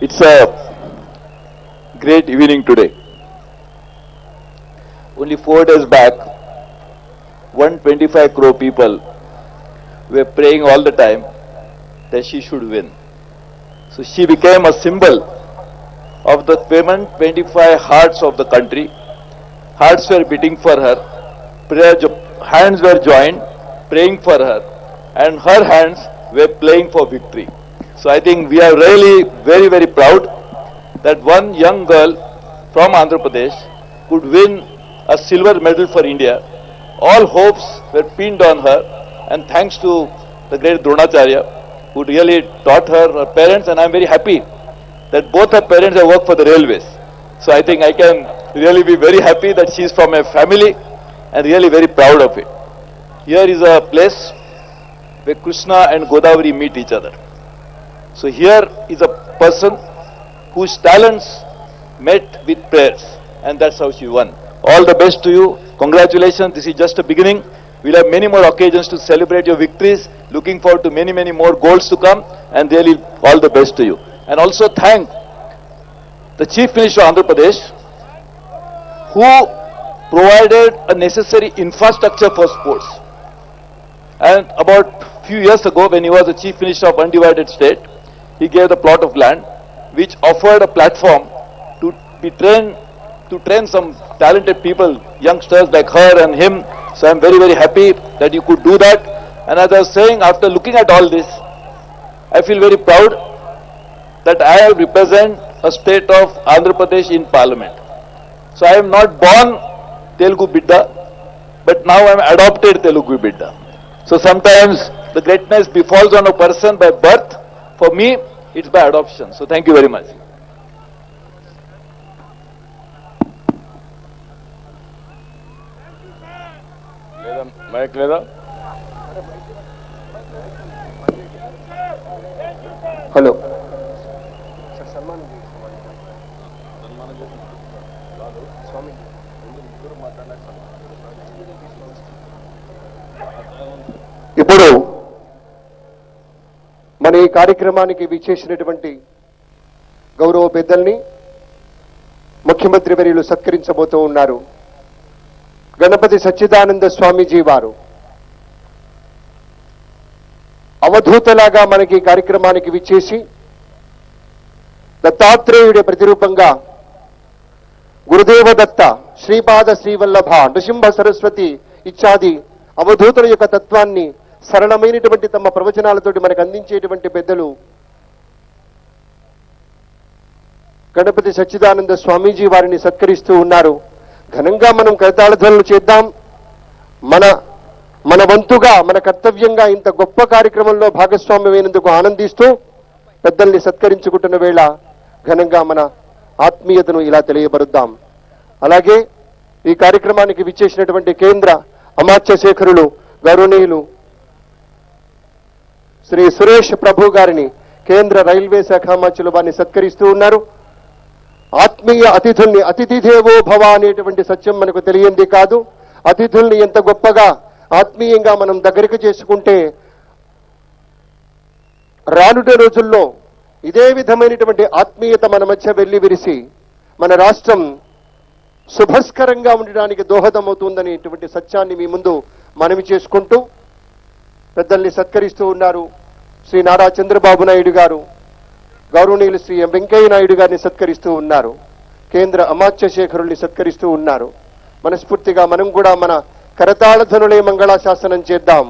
It's a great evening today. Only 4 days back, 125 crore people were praying all the time that she should win. So she became a symbol of the 125 hearts of the country. Hearts were beating for her, hands were joined, praying for her, and her hands were playing for victory. So I think we are really very, very proud that one young girl from Andhra Pradesh could win a silver medal for India. All hopes were pinned on her, and thanks to the great Dronacharya, who really taught her parents, and I am very happy that both her parents have worked for the railways. So I think I can really be very happy that she is from a family and really very proud of it. Here is a place where Krishna and Godavari meet each other. So here is a person whose talents met with prayers, and that's how she won. All the best to you. Congratulations. This is just a beginning. We'll have many more occasions to celebrate your victories. Looking forward to many, many more goals to come, and really all the best to you. And also thank the Chief Minister of Andhra Pradesh, who provided a necessary infrastructure for sports. And about few years ago, when he was the Chief Minister of Undivided State, he gave the plot of land which offered a platform to train some talented people, youngsters like her and him. So I'm very, very happy that you could do that. And as I was saying, after looking at all this, I feel very proud that I represent a state of Andhra Pradesh in Parliament. So I am not born Telugu Bidda, but now I am adopted Telugu Bidda. So sometimes the greatness befalls on a person by birth. For me, it's by adoption. So thank you very much. Mic లేదా? Hello ఇప్పుడు మన ఈ కార్యక్రమానికి విచ్చేసినటువంటి గౌరవ పెద్దల్ని ముఖ్యమంత్రి వర్యులు సత్కరించబోతూ ఉన్నారు. గణపతి సచ్చిదానంద స్వామీజీ వారు అవధూతలాగా మనకి కార్యక్రమానికి విచ్చేసి దత్తాత్రేయుడి ప్రతిరూపంగా గురుదేవ దత్త, శ్రీపాద శ్రీవల్లభ, నృసింహ సరస్వతి ఇత్యాది అవధూతుల యొక్క తత్వాన్ని సరళమైనటువంటి తమ ప్రవచనాలతోటి మనకు అందించేటువంటి పెద్దలు గణపతి సచ్చిదానంద స్వామీజీ వారిని సత్కరిస్తూ ఉన్నారు. ఘనంగా మనం కరతాళధ్వనులు చేద్దాం. మన వంతుగా, మన కర్తవ్యంగా ఇంత గొప్ప కార్యక్రమంలో భాగస్వామ్యమైనందుకు ఆనందిస్తూ పెద్దల్ని సత్కరించుకుంటున్న వేళ ఘనంగా మన ఆత్మీయతను ఇలా తెలియబరుద్దాం. అలాగే ఈ కార్యక్రమానికి విచ్చేసినటువంటి కేంద్ర అమాత్య శేఖరులు గౌరవనీయులు శ్రీ సురేష్ ప్రభు గారిని కేంద్ర రైల్వే శాఖ అమాత్యులు వారిని సత్కరిస్తూ ఉన్నారు. ఆత్మీయ అతిథుల్ని, అతిథిదేవో భవ అనేటువంటి సత్యం మనకు తెలియంది కాదు. అతిథుల్ని ఎంత గొప్పగా ఆత్మీయంగా మనం దగ్గరికి చేసుకుంటే రానున్న రోజుల్లో ఇదే విధమైనటువంటి ఆత్మీయత మన మధ్య వెళ్లి విరిసి మన రాష్ట్రం శుభస్కరంగా ఉండడానికి దోహదమవుతుందనేటువంటి సత్యాన్ని మీ ముందు మనవి చేసుకుంటూ పెద్దల్ని సత్కరిస్తూ ఉన్నారు. శ్రీ నారా చంద్రబాబు నాయుడు గారు, గౌరవనీయులు శ్రీ ఎం వెంకయ్య నాయుడు గారిని సత్కరిస్తూ ఉన్నారు. కేంద్ర అమాత్య శేఖరుల్ని సత్కరిస్తూ ఉన్నారు. మనస్ఫూర్తిగా మనం కూడా మన కరతాళధ్వనులే మంగళాశాసనం చేద్దాం.